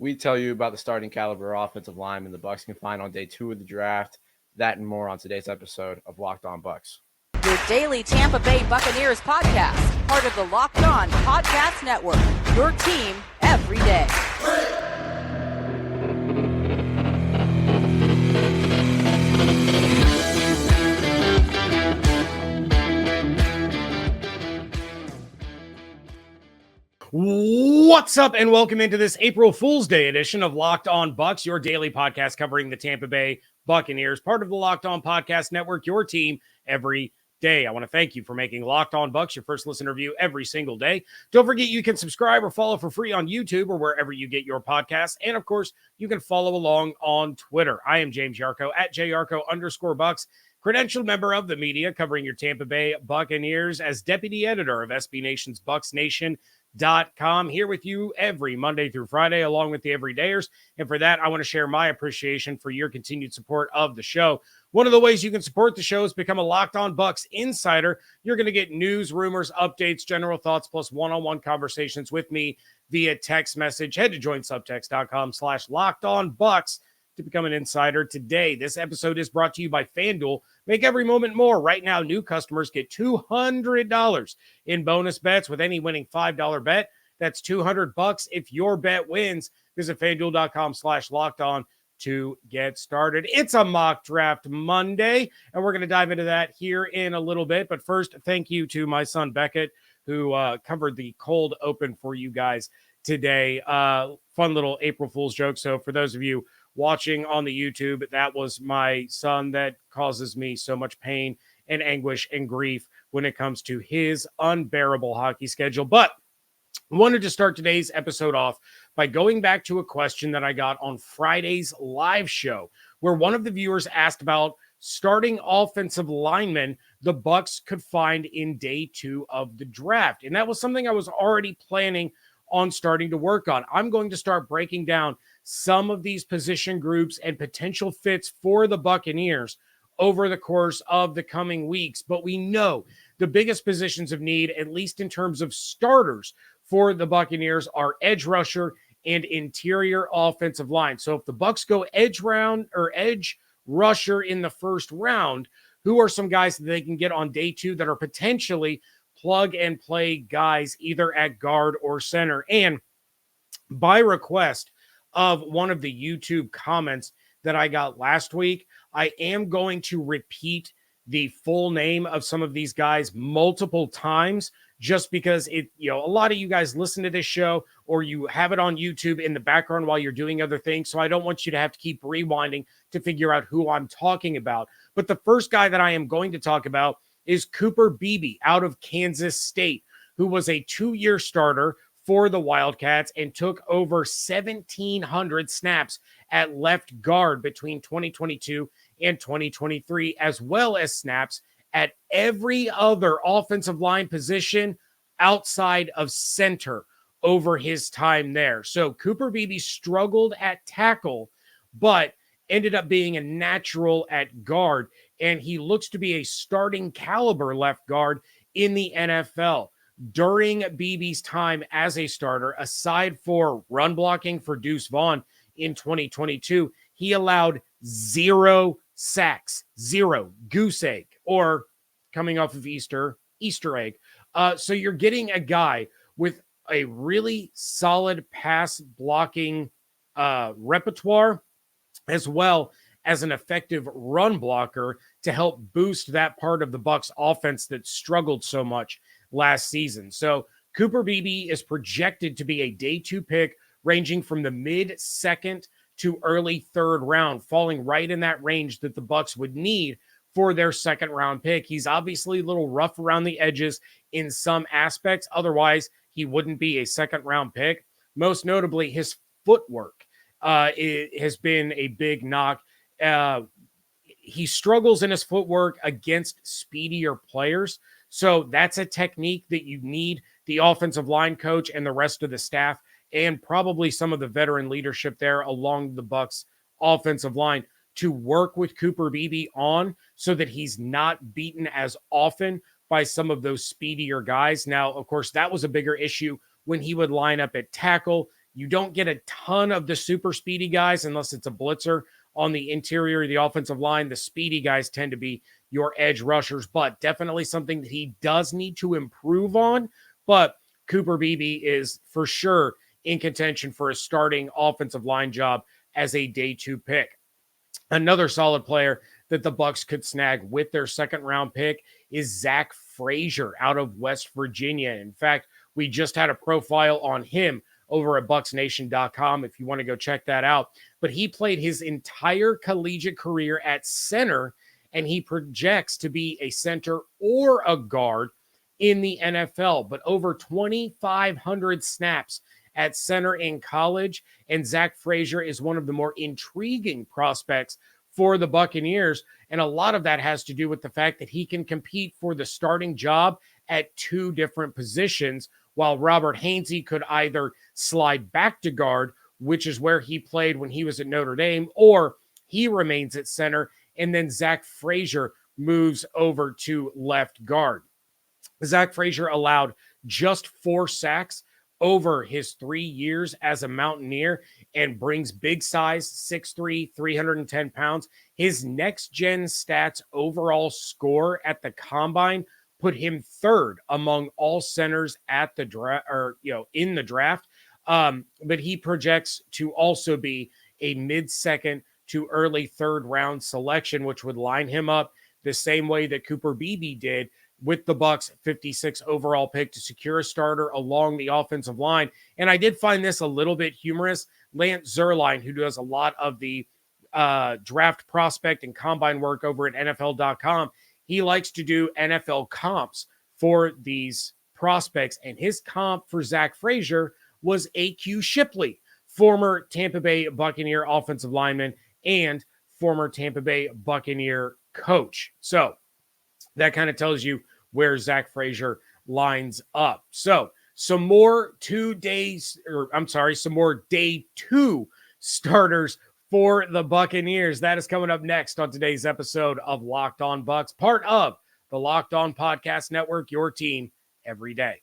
We tell you about the starting caliber offensive linemen the Bucs can find on day 2 of the draft. That and more on today's episode of Locked On Bucs. Your daily Tampa Bay Buccaneers podcast, part of the Locked On Podcast Network. Your team every day. What's up, and welcome into this April Fool's Day edition of Locked On Bucs, your daily podcast covering the Tampa Bay Buccaneers, part of the Locked On Podcast Network, your team every day. I want to thank you for making Locked On Bucs your first listen review every single day. Don't forget you can subscribe or follow for free on YouTube or wherever you get your podcasts. And of course, you can follow along on Twitter. I am James Yarcho at JYarcho_Bucs, credentialed member of the media covering your Tampa Bay Buccaneers as deputy editor of SB Nation's BucsNation.com, here with you every Monday through Friday, along with the everydayers. And for that, I want to share my appreciation for your continued support of the show. One of the ways you can support the show is become a Locked On Bucs insider. You're going to get news, rumors, updates, general thoughts, plus one-on-one conversations with me via text message. Head to joinsubtext.com/LockedOnBucs to become an insider today. This episode is brought to you by FanDuel. Make every moment more. Right now, new customers get $200 in bonus bets with any winning $5 bet. That's $200 if your bet wins. Visit FanDuel.com/LockedOn to get started. It's a mock draft Monday, and we're going to dive into that here in a little bit. But first, thank you to my son Beckett, who covered the cold open for you guys today. Fun little April Fool's joke. So for those of you watching on the YouTube, that was my son that causes me so much pain and anguish and grief when it comes to his unbearable hockey schedule. But I wanted to start today's episode off by going back to a question that I got on Friday's live show, where one of the viewers asked about starting offensive linemen the Bucs could find in day 2 of the draft. And that was something I was already planning on starting to work on. I'm going to start breaking down some of these position groups and potential fits for the Buccaneers over the course of the coming weeks. But we know the biggest positions of need, at least in terms of starters for the Buccaneers, are edge rusher and interior offensive line. So if the Bucs go edge rusher in the first round, who are some guys that they can get on day 2 that are potentially plug and play guys either at guard or center? And by request of one of the YouTube comments that I got last week, I am going to repeat the full name of some of these guys multiple times, just because a lot of you guys listen to this show or you have it on YouTube in the background while you're doing other things. So I don't want you to have to keep rewinding to figure out who I'm talking about. But the first guy that I am going to talk about is Cooper Beebe out of Kansas State, who was a 2-year starter for the Wildcats and took over 1,700 snaps at left guard between 2022 and 2023, as well as snaps at every other offensive line position outside of center over his time there. So Cooper Beebe struggled at tackle, but ended up being a natural at guard, and he looks to be a starting caliber left guard in the NFL. During Beebe's time as a starter, aside for run blocking for Deuce Vaughn in 2022, he allowed 0 sacks, 0 goose egg, or coming off of Easter egg. So you're getting a guy with a really solid pass blocking repertoire, as well as an effective run blocker to help boost that part of the Bucs offense that struggled so much last season. So Cooper Beebe is projected to be a day 2 pick, ranging from the mid-second to early 3rd round, falling right in that range that the Bucs would need for their 2nd round pick. He's obviously a little rough around the edges in some aspects. Otherwise, he wouldn't be a 2nd round pick. Most notably, his footwork has been a big knock. He struggles in his footwork against speedier players. So that's a technique that you need the offensive line coach and the rest of the staff, and probably some of the veteran leadership there along the Bucs offensive line, to work with Cooper Beebe on, so that he's not beaten as often by some of those speedier guys. Now, of course, that was a bigger issue when he would line up at tackle You don't get a ton of the super speedy guys unless it's a blitzer on the interior of the offensive line. The speedy guys tend to be your edge rushers, but definitely something that he does need to improve on. But Cooper Beebe is for sure in contention for a starting offensive line job as a day 2 pick. Another solid player that the Bucs could snag with their second round pick is Zack Frazier out of West Virginia. In fact, we just had a profile on him over at BucsNation.com if you want to go check that out. But he played his entire collegiate career at center, and he projects to be a center or a guard in the NFL, but over 2,500 snaps at center in college. And Zack Frazier is one of the more intriguing prospects for the Buccaneers. And a lot of that has to do with the fact that he can compete for the starting job at 2 different positions, while Robert Haynes could either slide back to guard, which is where he played when he was at Notre Dame, or he remains at center, and then Zack Frazier moves over to left guard. Zack Frazier allowed just 4 sacks over his 3 years as a Mountaineer and brings big size, 6'3", 310 pounds. His next-gen stats overall score at the Combine put him 3rd among all centers at the draft, or in the draft. But he projects to also be a mid-second to early 3rd round selection, which would line him up the same way that Cooper Beebe did with the Bucs 56 overall pick to secure a starter along the offensive line. And I did find this a little bit humorous. Lance Zierlein, who does a lot of the draft prospect and combine work over at NFL.com, he likes to do NFL comps for these prospects. And his comp for Zack Frazier was A.Q. Shipley, former Tampa Bay Buccaneer offensive lineman and former Tampa Bay Buccaneer coach. So that kind of tells you where Zack Frazier lines up. So some more day 2 starters for the Buccaneers. That is coming up next on today's episode of Locked On Bucs, part of the Locked On Podcast Network, your team every day.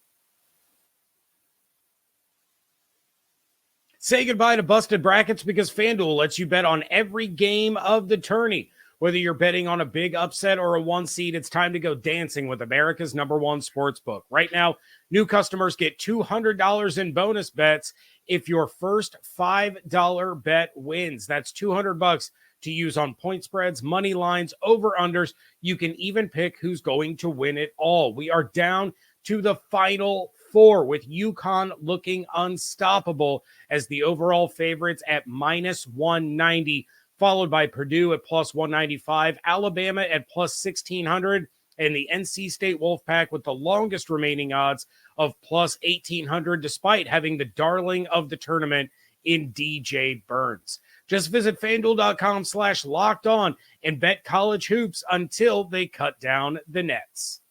Say goodbye to busted brackets because FanDuel lets you bet on every game of the tourney. Whether you're betting on a big upset or a 1 seed, it's time to go dancing with America's #1 sports book. Right now, new customers get $200 in bonus bets if your first $5 bet wins. That's $200 to use on point spreads, money lines, over-unders. You can even pick who's going to win it all. We are down to the final 4 with UConn looking unstoppable as the overall favorites at -190. Followed by Purdue at +195, Alabama at +1,600, and the NC State Wolfpack with the longest remaining odds of +1,800, despite having the darling of the tournament in DJ Burns. Just visit FanDuel.com/lockedon and bet college hoops until they cut down the nets.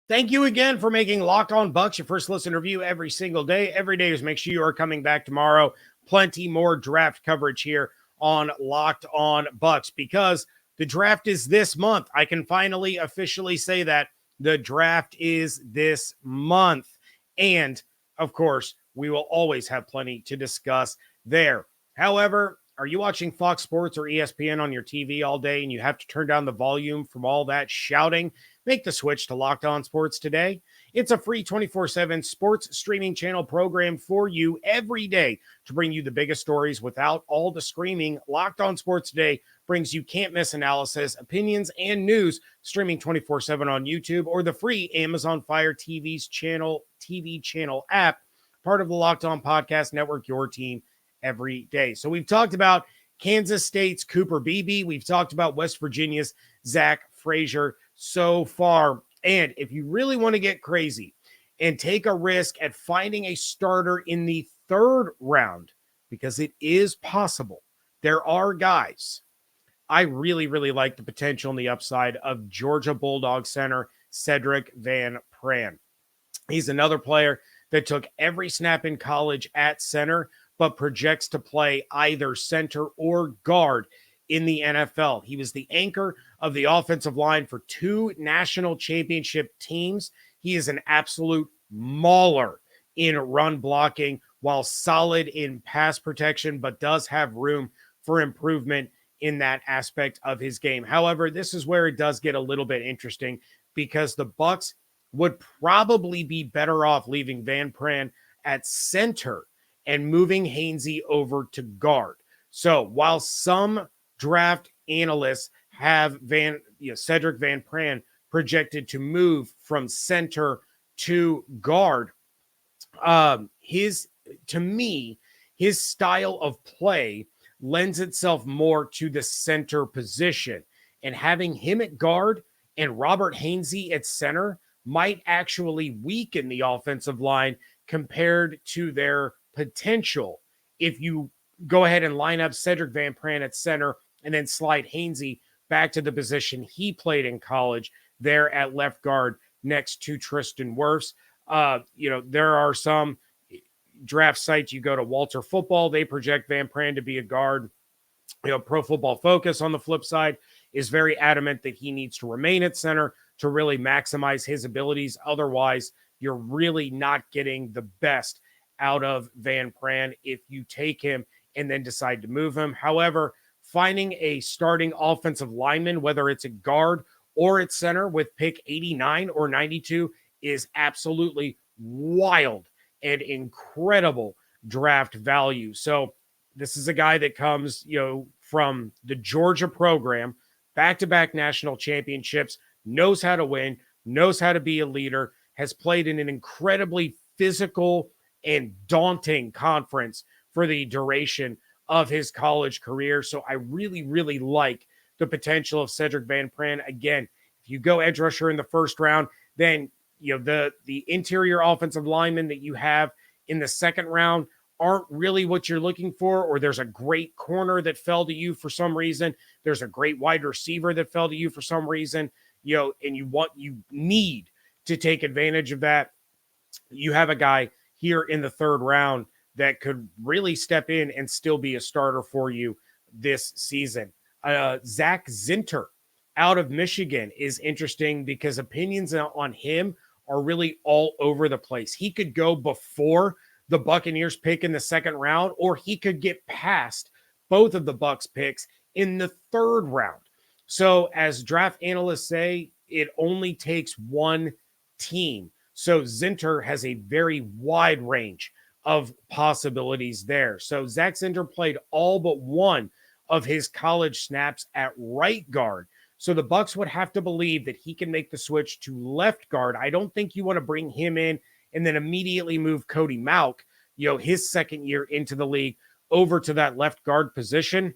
Thank you again for making Locked On Bucs your first listen review every single day. Every day is make sure you are coming back tomorrow. Plenty more draft coverage here on Locked On Bucs because the draft is this month. I can finally officially say that the draft is this month. And of course, we will always have plenty to discuss there. However, are you watching Fox Sports or ESPN on your TV all day and you have to turn down the volume from all that shouting? Make the switch to Locked On Sports today. It's a free 24/7 sports streaming channel program for you every day to bring you the biggest stories without all the screaming. Locked On Sports Today brings you can't-miss analysis, opinions, and news streaming 24/7 on YouTube or the free Amazon Fire TV channel app, part of the Locked On Podcast Network, your team every day. So we've talked about Kansas State's Cooper Beebe. We've talked about West Virginia's Zack Frazier so far. And if you really want to get crazy and take a risk at finding a starter in the 3rd round, because it is possible, there are guys. I really, really like the potential and the upside of Georgia Bulldog center Cedric Van Pran. He's another player that took every snap in college at center, but projects to play either center or guard in the NFL. He was the anchor of the offensive line for 2 national championship teams. He is an absolute mauler in run blocking, while solid in pass protection, but does have room for improvement in that aspect of his game. However, this is where it does get a little bit interesting, because the Bucs would probably be better off leaving Van Pran at center and moving Haynes over to guard. So while some draft analysts have Cedric Van Pran projected to move from center to guard, to me, his style of play lends itself more to the center position, and having him at guard and Robert Haynes at center might actually weaken the offensive line compared to their potential if you go ahead and line up Cedric Van Pran at center and then slide Haynes back to the position he played in college there at left guard next to Tristan Wirfs. There are some draft sites. You go to Walter Football, they project Van Pran to be a guard. Pro Football Focus on the flip side is very adamant that he needs to remain at center to really maximize his abilities. Otherwise, you're really not getting the best out of Van Pran if you take him and then decide to move him. However, finding a starting offensive lineman, whether it's a guard or at center with pick 89 or 92, is absolutely wild and incredible draft value. So this is a guy that comes, from the Georgia program, back-to-back national championships, knows how to win, knows how to be a leader, has played in an incredibly physical and daunting conference for the duration of his college career. So I really, really like the potential of Cedric Van Pran. Again, if you go edge rusher in the first round, then the interior offensive linemen that you have in the second round aren't really what you're looking for, or there's a great corner that fell to you for some reason. There's a great wide receiver that fell to you for some reason, and you need to take advantage of that. You have a guy here in the third round that could really step in and still be a starter for you this season. Zack Zinter out of Michigan is interesting because opinions on him are really all over the place. He could go before the Buccaneers pick in the second round, or he could get past both of the Bucs picks in the third round. So as draft analysts say, it only takes one team. So Zinter has a very wide range of possibilities there. So Zack Zinter played all but one of his college snaps at right guard. So the Bucs would have to believe that he can make the switch to left guard. I don't think you want to bring him in and then immediately move Cody Mauch, his second year into the league, over to that left guard position.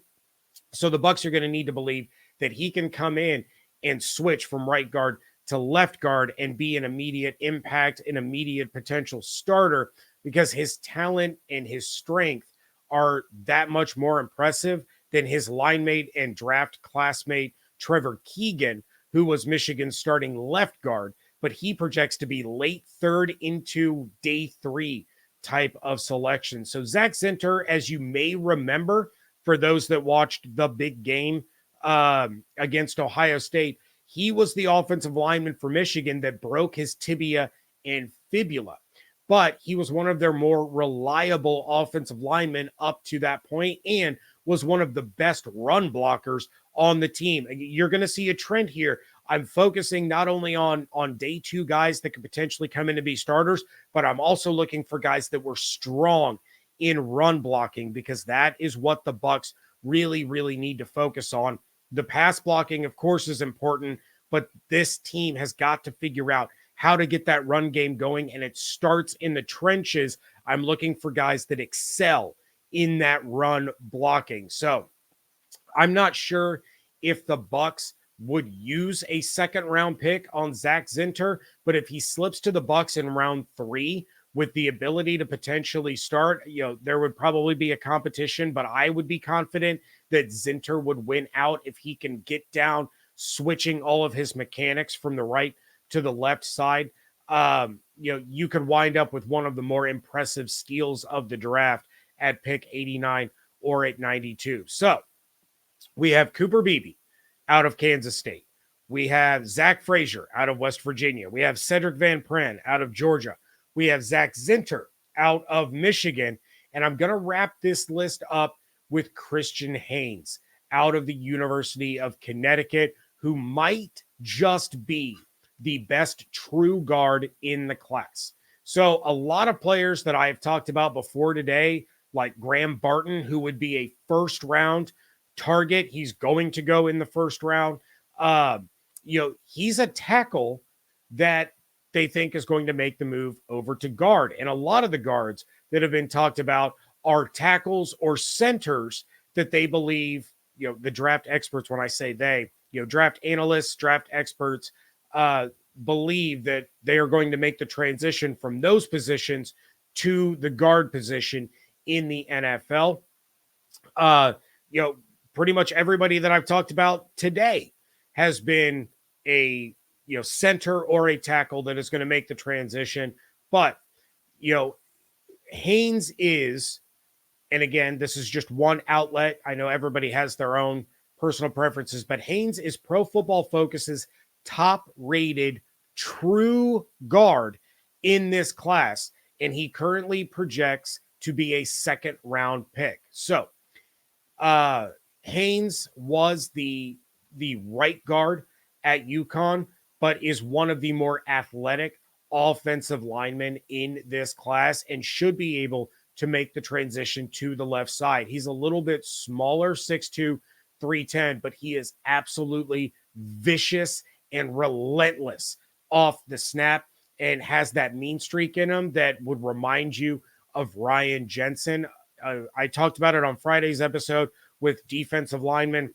So the Bucs are going to need to believe that he can come in and switch from right guard to left guard and be an immediate impact, an immediate potential starter, because his talent and his strength are that much more impressive than his line mate and draft classmate Trevor Keegan, who was Michigan's starting left guard, but he projects to be late third into day 3 type of selection. So Zack Zinter, as you may remember, for those that watched the big game against Ohio State, he was the offensive lineman for Michigan that broke his tibia and fibula, but he was one of their more reliable offensive linemen up to that point and was one of the best run blockers on the team. You're going to see a trend here. I'm focusing not only on day 2 guys that could potentially come in to be starters, but I'm also looking for guys that were strong in run blocking, because that is what the Bucs really, really need to focus on. The pass blocking, of course, is important, but this team has got to figure out how to get that run game going, and it starts in the trenches. I'm looking for guys that excel in that run blocking. So I'm not sure if the Bucs would use a second round pick on Zack Zinter, but if he slips to the Bucs in round 3 with the ability to potentially start, there would probably be a competition, but I would be confident that Zinter would win out if he can get down switching all of his mechanics from the right to the left side. You could wind up with one of the more impressive steals of the draft at pick 89 or at 92. So we have Cooper Beebe out of Kansas State. We have Zack Frazier out of West Virginia. We have Cedric Van Pran out of Georgia. We have Zack Zinter out of Michigan. And I'm going to wrap this list up with Christian Haynes out of the University of Connecticut, who might just be the best true guard in the class. So a lot of players that I have talked about before today, like Graham Barton, who would be a first round target. He's going to go in the first round. He's a tackle that they think is going to make the move over to guard. And a lot of the guards that have been talked about are tackles or centers that they believe, the draft experts, when I say they, draft analysts, draft experts, believe that they are going to make the transition from those positions to the guard position in the NFL. Pretty much everybody that I've talked about today has been a center or a tackle that is going to make the transition. But Haynes is, and again, this is just one outlet. I know everybody has their own personal preferences, but Haynes is Pro Football Focus's top-rated true guard in this class, and he currently projects to be a second-round pick. So, Haynes was the right guard at UConn, but is one of the more athletic offensive linemen in this class and should be able to make the transition to the left side. He's a little bit smaller, 6'2", 310, but he is absolutely vicious and relentless off the snap and has that mean streak in him that would remind you of Ryan Jensen. I talked about it on Friday's episode with defensive linemen.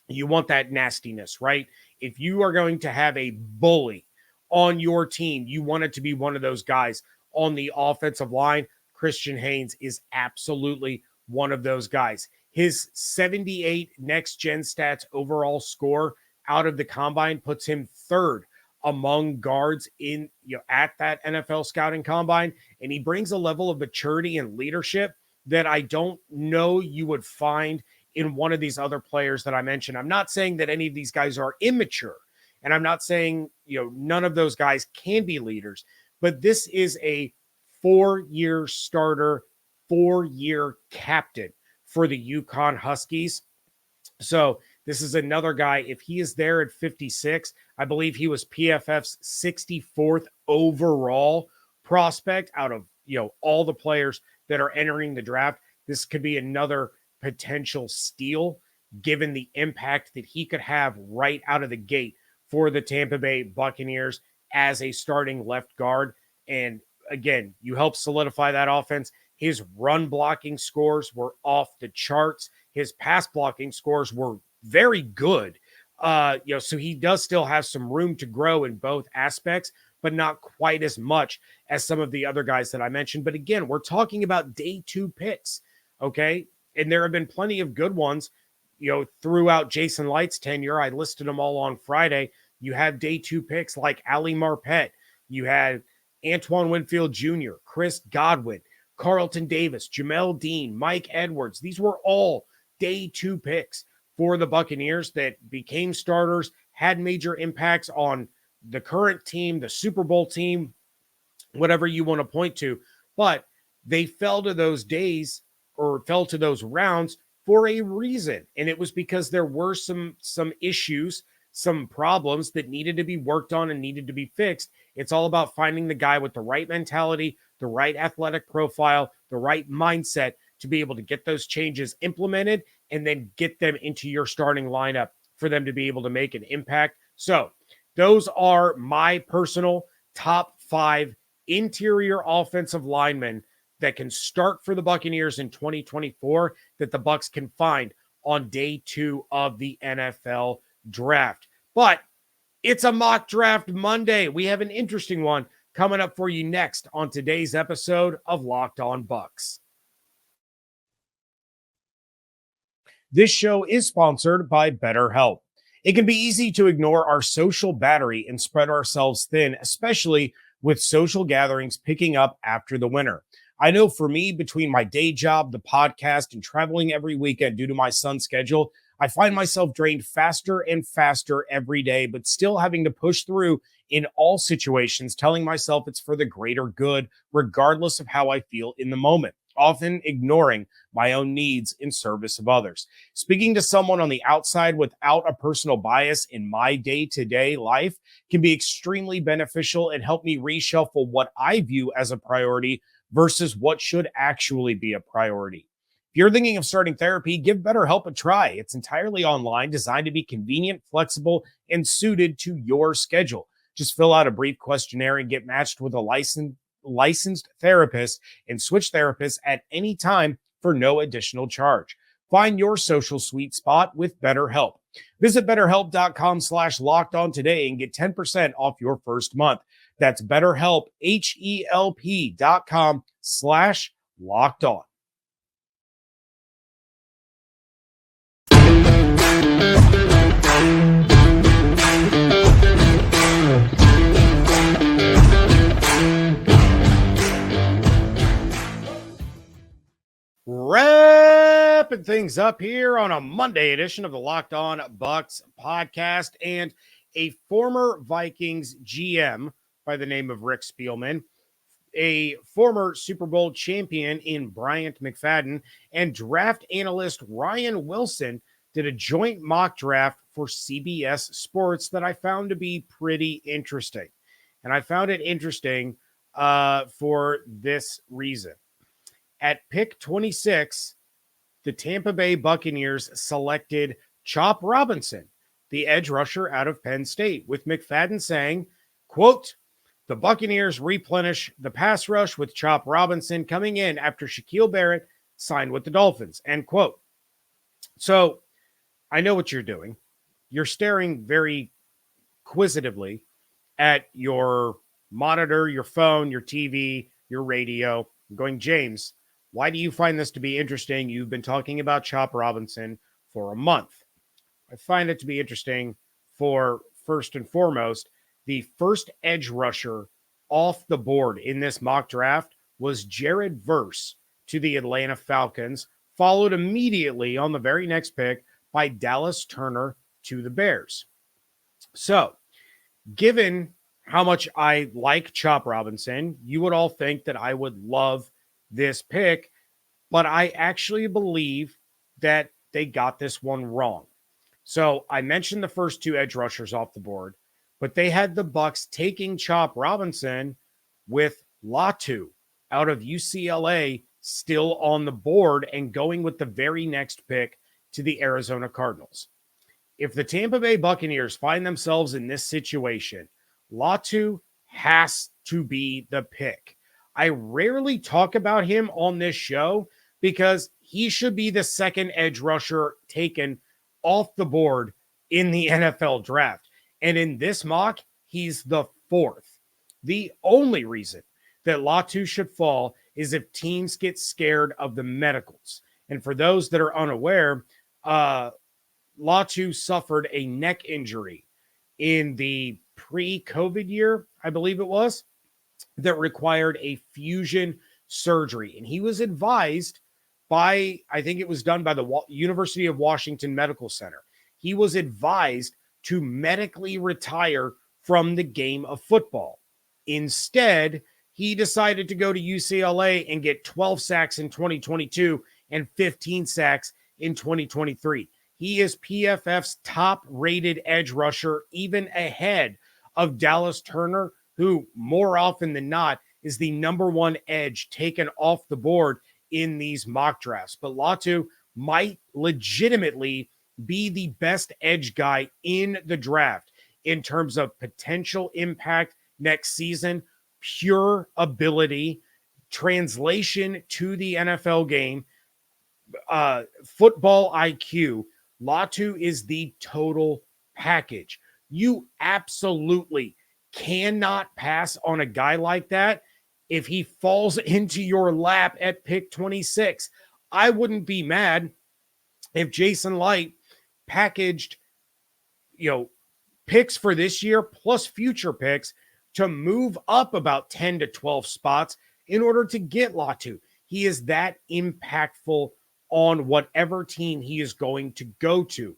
You want that nastiness, right? If you are going to have a bully on your team, you want it to be one of those guys on the offensive line. Christian Haynes is absolutely one of those guys. His 78 next-gen stats overall score out of the combine puts him third among guards in at that NFL scouting combine, and he brings a level of maturity and leadership that I don't know you would find in one of these other players that I mentioned. I'm not saying that any of these guys are immature, and I'm not saying none of those guys can be leaders, but this is a 4-year starter, 4-year captain for the UConn Huskies. So this is another guy. If he is there at 56, I believe he was PFF's 64th overall prospect out of all the players that are entering the draft. This could be another potential steal given the impact that he could have right out of the gate for the Tampa Bay Buccaneers as a starting left guard. And again, you help solidify that offense. His run blocking scores were off the charts. His pass blocking scores were very good. So he does still have some room to grow in both aspects, but not quite as much as some of the other guys that I mentioned. But again, we're talking about day 2 picks, okay? And there have been plenty of good ones, throughout Jason Light's tenure. I listed them all on Friday. You have day 2 picks like Ali Marpet. You had Antoine Winfield Jr., Chris Godwin, Carlton Davis, Jamel Dean, Mike Edwards. These were all day 2 picks for the Buccaneers that became starters, had major impacts on the current team, the Super Bowl team, whatever you want to point to. But they fell to those days or fell to those rounds for a reason. And it was because there were some issues, some problems that needed to be worked on and needed to be fixed. It's all about finding the guy with the right mentality, the right athletic profile, the right mindset to be able to get those changes implemented and then get them into your starting lineup for them to be able to make an impact. So those are my personal top 5 interior offensive linemen that can start for the Buccaneers in 2024 that the Bucs can find on day 2 of the NFL draft. But it's a mock draft Monday. We have an interesting one coming up for you next on today's episode of Locked On Bucs. This show is sponsored by BetterHelp. It can be easy to ignore our social battery and spread ourselves thin, especially with social gatherings picking up after the winter. I know for me, between my day job, the podcast, and traveling every weekend due to my son's schedule, I find myself drained faster and faster every day, but still having to push through in all situations, telling myself it's for the greater good, regardless of how I feel in the moment, often ignoring my own needs in service of others. Speaking to someone on the outside without a personal bias in my day-to-day life can be extremely beneficial and help me reshuffle what I view as a priority versus what should actually be a priority. If you're thinking of starting therapy, give BetterHelp a try. It's entirely online, designed to be convenient, flexible, and suited to your schedule. Just fill out a brief questionnaire and get matched with a licensed therapist and switch therapists at any time for no additional charge. Find your social sweet spot with BetterHelp. Visit BetterHelp.com/lockedon today and get 10% off your first month. That's BetterHelp, HELP.com/lockedon. Wrapping things up here on a Monday edition of the Locked On Bucs podcast, and a former Vikings GM by the name of Rick Spielman, a former Super Bowl champion in Bryant McFadden, and draft analyst Ryan Wilson did a joint mock draft for CBS Sports that I found to be pretty interesting. And I found it interesting for this reason. At pick 26, the Tampa Bay Buccaneers selected Chop Robinson, the edge rusher out of Penn State, with McFadden saying, quote, "The Buccaneers replenish the pass rush with Chop Robinson coming in after Shaquille Barrett signed with the Dolphins," end quote. So I know what you're doing. You're staring very quizzitively at your monitor, your phone, your TV, your radio, going, "James, why do you find this to be interesting? You've been talking about Chop Robinson for a month." I find it to be interesting for, first and foremost, the first edge rusher off the board in this mock draft was Jared Verse to the Atlanta Falcons, followed immediately on the very next pick by Dallas Turner to the Bears. So, given how much I like Chop Robinson, you would all think that I would love this pick, but I actually believe that they got this one wrong. So I mentioned the first two edge rushers off the board, but they had the Bucs taking Chop Robinson with Latu out of UCLA still on the board and going with the very next pick to the Arizona Cardinals. If the Tampa Bay Buccaneers find themselves in this situation, Latu has to be the pick. I rarely talk about him on this show because he should be the second edge rusher taken off the board in the NFL draft. And in this mock, he's the fourth. The only reason that Latu should fall is if teams get scared of the medicals. And for those that are unaware, Latu suffered a neck injury in the pre-COVID year, I believe it was, that required a fusion surgery. And he was advised by, I think it was done by the University of Washington Medical Center. He was advised to medically retire from the game of football. Instead, he decided to go to UCLA and get 12 sacks in 2022 and 15 sacks in 2023. He is PFF's top-rated edge rusher, even ahead of Dallas Turner, who more often than not is the number one edge taken off the board in these mock drafts. But Latu might legitimately be the best edge guy in the draft in terms of potential impact next season, pure ability, translation to the NFL game, football IQ. Latu is the total package. You absolutely cannot pass on a guy like that if he falls into your lap at pick 26. I wouldn't be mad if Jason Light packaged, picks for this year plus future picks to move up about 10 to 12 spots in order to get Latu. He is that impactful on whatever team he is going to go to.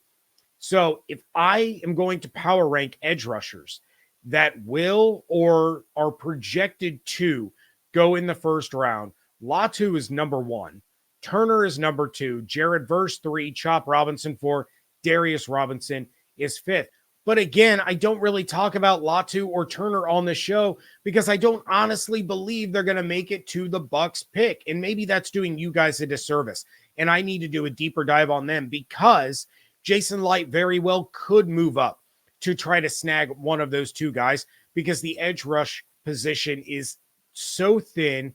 So if I am going to power rank edge rushers that will or are projected to go in the first round, Latu is number 1. Turner is number 2. Jared Verse 3. Chop Robinson 4. Darius Robinson is 5th. But again, I don't really talk about Latu or Turner on the show because I don't honestly believe they're going to make it to the Bucs pick. And maybe that's doing you guys a disservice. And I need to do a deeper dive on them because Jason Light very well could move up to try to snag one of those two guys because the edge rush position is so thin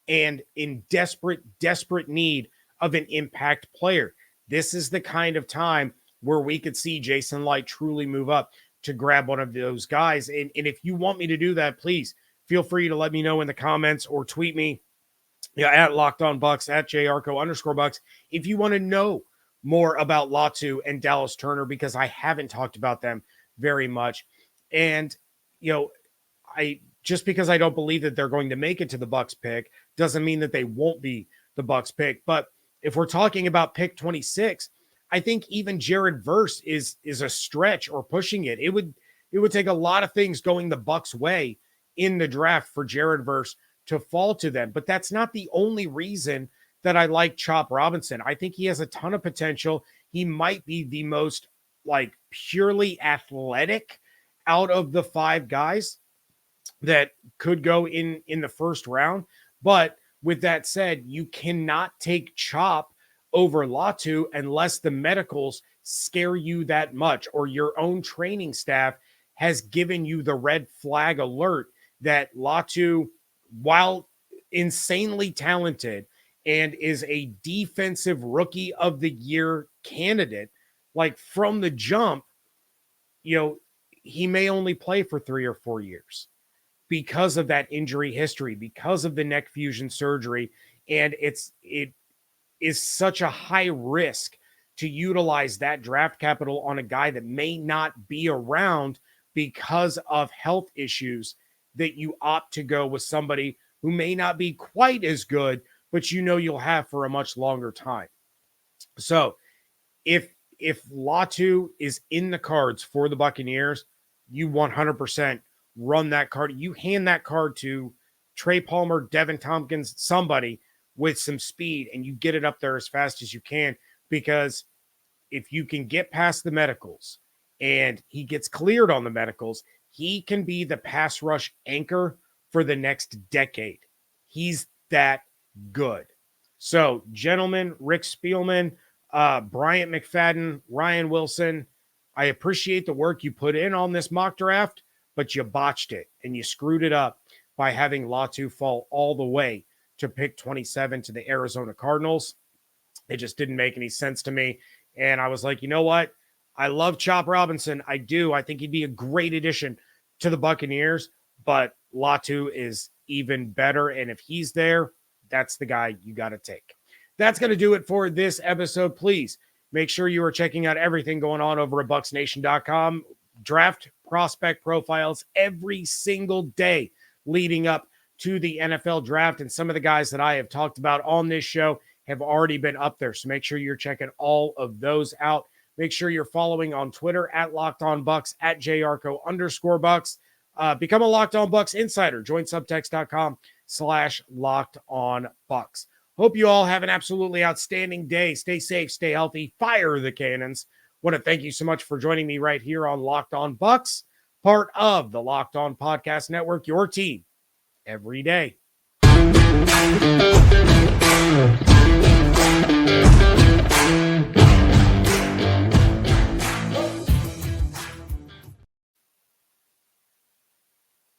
and in desperate need of an impact player. This is the kind of time where we could see Jason Light truly move up to grab one of those guys. And if you want me to do that, please feel free to let me know in the comments or tweet me at Locked On Bucs, at JYarcho_Bucs. If you want to know more about Latu and Dallas Turner, because I haven't talked about them very much. And, just because I don't believe that they're going to make it to the Bucs pick doesn't mean that they won't be the Bucs pick. But if we're talking about pick 26, I think even Jared Verse is a stretch or pushing it. It would take a lot of things going the Bucs way in the draft for Jared Verse to fall to them. But that's not the only reason that I like Chop Robinson. I think he has a ton of potential. He might be the most purely athletic out of the 5 guys that could go in the first round. But with that said, you cannot take Chop over Latu unless the medicals scare you that much or your own training staff has given you the red flag alert that Latu, while insanely talented and is a defensive rookie of the year candidate, from the jump, he may only play for 3 or 4 years because of that injury history, because of the neck fusion surgery. And it is such a high risk to utilize that draft capital on a guy that may not be around because of health issues that you opt to go with somebody who may not be quite as good, but you'll have for a much longer time. So if Latu is in the cards for the Buccaneers, you 100% run that card. You hand that card to Trey Palmer, Devin Tompkins, somebody with some speed, and you get it up there as fast as you can, because if you can get past the medicals and he gets cleared on the medicals, he can be the pass rush anchor for the next decade. He's that good. So, gentlemen, Rick Spielman, Bryant McFadden, Ryan Wilson, I appreciate the work you put in on this mock draft, but you botched it and you screwed it up by having Latu fall all the way to pick 27 to the Arizona Cardinals. It just didn't make any sense to me. And I was like, you know what? I love Chop Robinson. I do. I think he'd be a great addition to the Buccaneers, but Latu is even better. And if he's there, that's the guy you got to take. That's going to do it for this episode. Please make sure you are checking out everything going on over at BucsNation.com. Draft prospect profiles every single day leading up to the NFL draft. And some of the guys that I have talked about on this show have already been up there. So make sure you're checking all of those out. Make sure you're following on Twitter at Locked On Bucs, at JYarcho_Bucs. Become a Locked On Bucs insider. Join subtext.com/LockedOnBucs. Hope you all have an absolutely outstanding day. Stay safe, stay healthy, fire the cannons. Want to thank you so much for joining me right here on Locked On Bucs, part of the Locked On Podcast Network, your team every day.